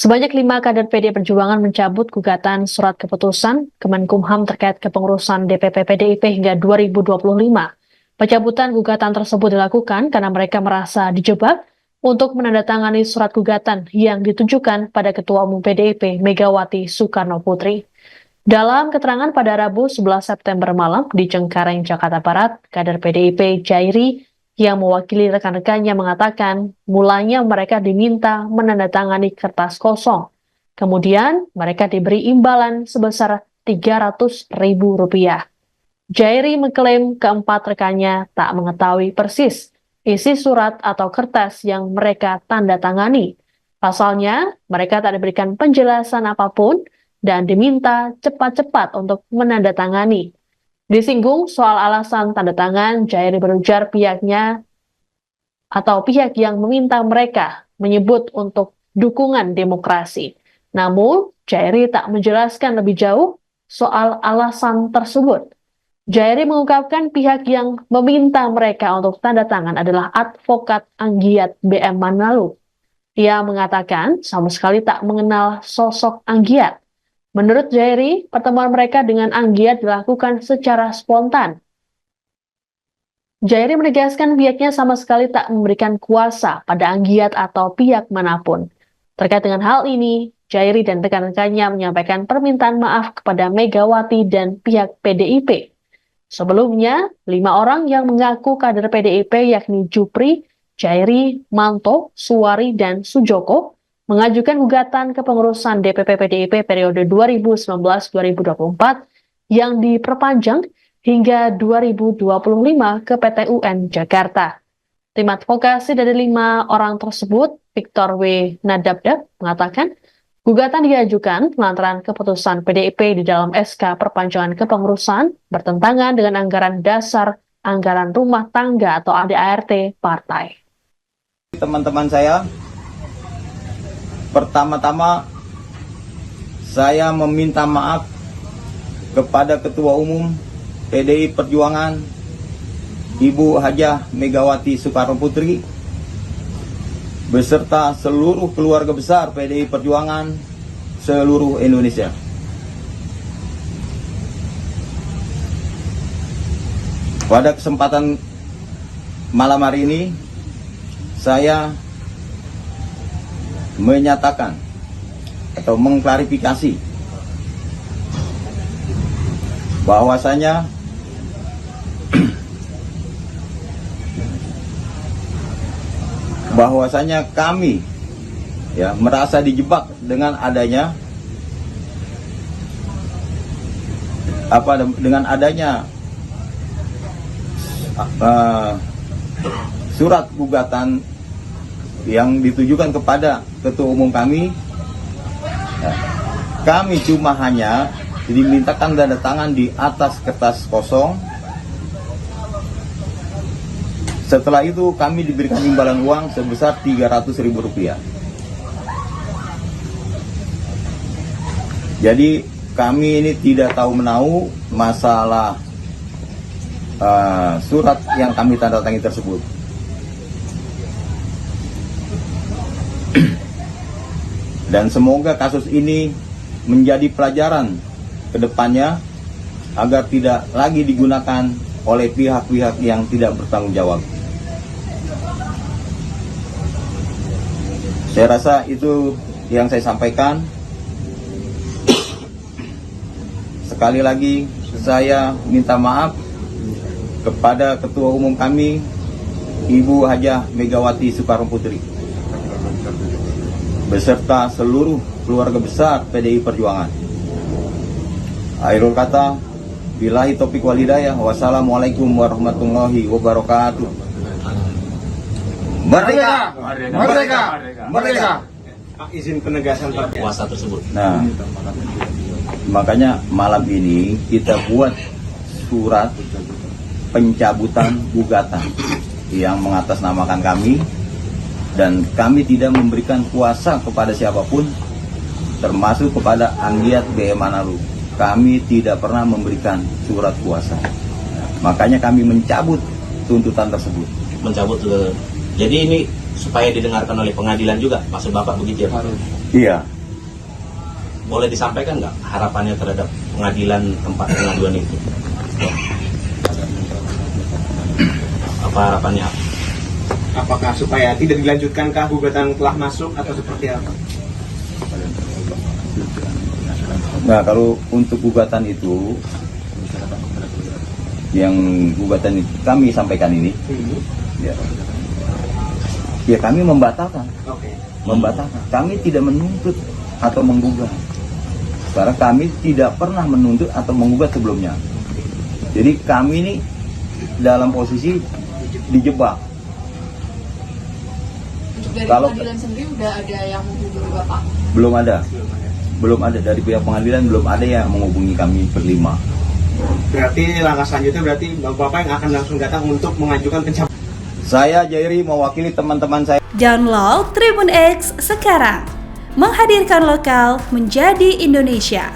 Sebanyak 5 kader PD Perjuangan mencabut gugatan surat keputusan Kemenkumham terkait kepengurusan DPP PDIP hingga 2025. Pencabutan gugatan tersebut dilakukan karena mereka merasa dijebak untuk menandatangani surat gugatan yang ditujukan pada Ketua Umum PDIP Megawati Soekarno Putri. Dalam keterangan pada Rabu 11 September malam di Cengkareng, Jakarta Barat, kader PDIP Jairi yang mewakili rekan-rekannya mengatakan mulanya mereka diminta menandatangani kertas kosong. Kemudian mereka diberi imbalan sebesar Rp300.000. Jairi mengklaim keempat rekannya tak mengetahui persis isi surat atau kertas yang mereka tanda tangani. Pasalnya, mereka tak diberikan penjelasan apapun dan diminta cepat-cepat untuk menandatangani. Disinggung soal alasan tanda tangan, Jairi berujar pihaknya atau pihak yang meminta mereka menyebut untuk dukungan demokrasi. Namun, Jairi tak menjelaskan lebih jauh soal alasan tersebut. Jairi mengungkapkan pihak yang meminta mereka untuk tanda tangan adalah advokat Anggiat BM Manaluk. Ia mengatakan sama sekali tak mengenal sosok Anggiat. Menurut Jairi, pertemuan mereka dengan Anggiat dilakukan secara spontan. Jairi menegaskan pihaknya sama sekali tak memberikan kuasa pada Anggiat atau pihak manapun. Terkait dengan hal ini, Jairi dan rekan-rekannya menyampaikan permintaan maaf kepada Megawati dan pihak PDIP. Sebelumnya, 5 orang yang mengaku kader PDIP yakni Jupri, Jairi, Manto, Suwari, dan Sujoko mengajukan gugatan kepengurusan DPP PDIP periode 2019-2024 yang diperpanjang hingga 2025 ke PT UN Jakarta. Tim advokasi dari 5 orang tersebut, Victor W. Nadabda, mengatakan gugatan diajukan lantaran keputusan PDIP di dalam SK perpanjangan kepengurusan bertentangan dengan anggaran dasar anggaran rumah tangga atau ADART partai. Teman-teman saya, pertama-tama saya meminta maaf kepada Ketua Umum PDI Perjuangan Ibu Hajah Megawati Soekarno Putri beserta seluruh keluarga besar PDI Perjuangan seluruh Indonesia. Pada kesempatan malam hari ini, saya menyatakan atau mengklarifikasi bahwasanya kami merasa dijebak dengan adanya surat gugatan yang ditujukan kepada Ketua Umum kami. Kami cuma hanya dimintakan tanda tangan di atas kertas kosong. Setelah itu kami diberikan imbalan uang sebesar Rp300.000. Jadi kami ini tidak tahu menahu masalah surat yang kami tanda tangani tersebut. Dan semoga kasus ini menjadi pelajaran ke depannya agar tidak lagi digunakan oleh pihak-pihak yang tidak bertanggung jawab. Saya rasa itu yang saya sampaikan. Sekali lagi saya minta maaf kepada Ketua Umum kami, Ibu Hajah Megawati Soekarno Putri, beserta seluruh keluarga besar PDI Perjuangan. Akhirul kata, billahi taufiq wal hidayah, wassalamualaikum warahmatullahi wabarakatuh. Merdeka! Merdeka! Merdeka! Izin penegasan kuasa tersebut. Nah, makanya malam ini kita buat surat pencabutan gugatan yang mengatasnamakan kami, dan kami tidak memberikan kuasa kepada siapapun, termasuk kepada Anggiat BM Manaluk. Kami tidak pernah memberikan surat kuasa. Makanya kami mencabut tuntutan tersebut. Mencabut. Jadi ini supaya didengarkan oleh pengadilan juga, maksud Bapak begitu ya? Iya. boleh disampaikan nggak harapannya terhadap pengadilan tempat pengaduan itu? Apa harapannya? Apakah supaya tidak dilanjutkankah gugatan telah masuk atau seperti apa? Nah, kalau untuk gugatan itu, yang gugatan itu kami sampaikan ini, ya kami membatalkan. Oke. Membatalkan. Kami tidak menuntut atau menggugat. Karena kami tidak pernah menuntut atau menggugat sebelumnya. Jadi kami ini dalam posisi dijebak. Dari Kalau- pengadilan sendiri udah ada yang menghubungi Bapak? Belum ada. Belum ada dari pihak pengadilan, belum ada yang menghubungi kami berlima. Berarti langkah selanjutnya berarti Bapak yang akan langsung datang untuk mengajukan pencabutan. Saya Jairi mewakili teman-teman saya. Download Tribun X sekarang. Menghadirkan lokal menjadi Indonesia.